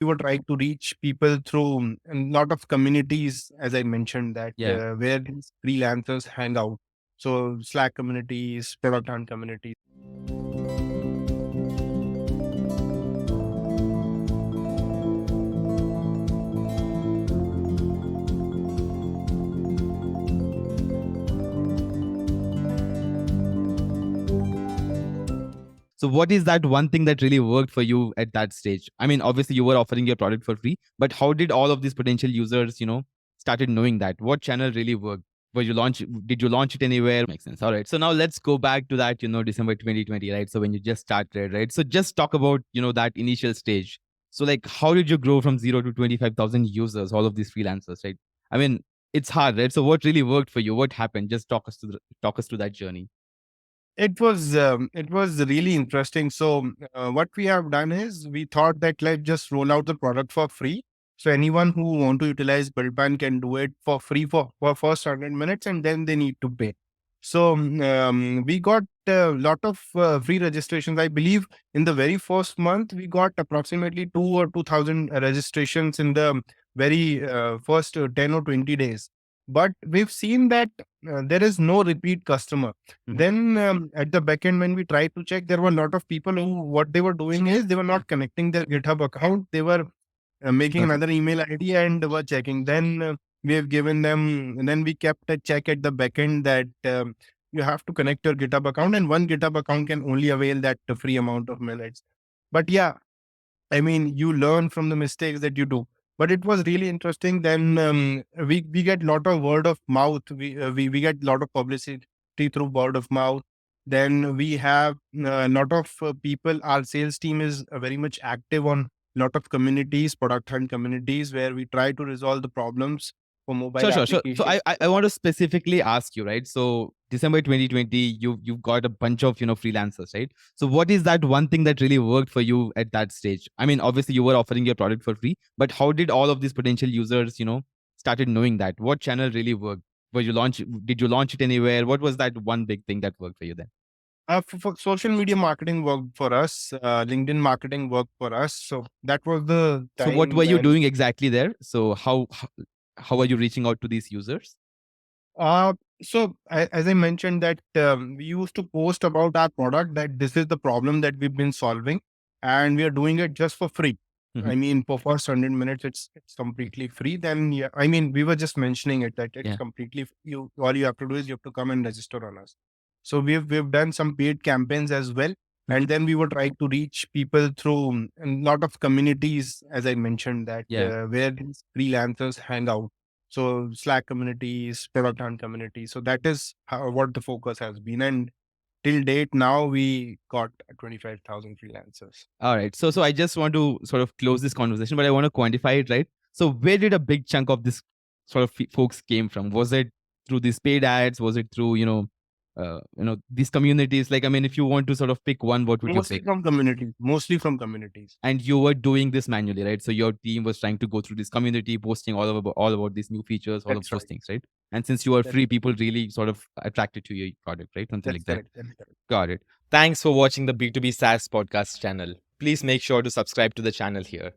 we were trying to reach people through a lot of communities, as I mentioned, that Yeah. where these freelancers hang out. So Slack communities, product hunt communities. So what is that one thing that really worked for you at that stage? I mean, obviously you were offering your product for free, but how did all of these potential users, started knowing that? What channel really worked? Did you launch it anywhere? Makes sense. All right. So now let's go back to that, December 2020, right? So when you just started, right? So just talk about, that initial stage. So like how did you grow from 0 to 25,000 users, all of these freelancers, right? I mean, it's hard, right? So what really worked for you? What happened? Just talk us through that journey. It was really interesting. So what we have done is we thought that let's just roll out the product for free. So anyone who want to utilize Buildpan can do it for free for first 100 minutes, and then they need to pay. So we got a lot of free registrations. I believe in the very first month we got approximately 2 or 2,000 registrations in the very first 10 or 20 days. But we've seen that there is no repeat customer. Then at the back end, when we tried to check, there were a lot of people who what they were doing is they were not connecting their GitHub account. They were making Okay. another email ID and were checking. Then we have given them. And then we kept a check at the back end that you have to connect your GitHub account, and one GitHub account can only avail that free amount of minutes. But yeah, I mean, you learn from the mistakes that you do. But it was really interesting. Then we get lot of word of mouth. We get lot of publicity through word of mouth. Then we have a lot of people. Our sales team is very much active on lot of communities, product hunt communities, where we try to resolve the problems for Sure, mobile sure, sure. So applications. I want to specifically ask you, right? So December 2020, you've got a bunch of freelancers, right? So what is that one thing that really worked for you at that stage? I mean, obviously you were offering your product for free, but how did all of these potential users, started knowing that? What channel really worked? Did you launch it anywhere? What was that one big thing that worked for you then? For social media marketing worked for us. LinkedIn marketing worked for us. So that was the So what were time you when doing exactly there? So how are you reaching out to these users? As I mentioned that we used to post about our product that this is the problem that we've been solving, and we are doing it just for free. Mhm. I mean, for first 100 minutes, it's completely free. Then yeah, I mean, we were just mentioning it that it's Yeah. completely you. All you have to do is you have to come and register on us. So we've done some paid campaigns as well, Mhm. and then we were trying to reach people through a lot of communities, as I mentioned that Yeah. where these freelancers hang out. So Slack communities, product hunt communities. So that is what the focus has been. And till date, now we got 25,000 freelancers. All right. So I just want to sort of close this conversation, but I want to quantify it, right? So where did a big chunk of this sort of folks came from? Was it through these paid ads? Was it through these communities? Like, I mean, if you want to sort of pick one, what would you Mostly pick? from communities. Mostly from communities. And you were doing this manually, right? So your team was trying to go through this community, posting all about these new features, all of That's those right. things, right? And since you are That is free, people really sort of attracted to your product, right? Something that's like that. correct. That is correct. Got it. Thanks for watching the B2B SaaS podcast channel. Please make sure to subscribe to the channel here.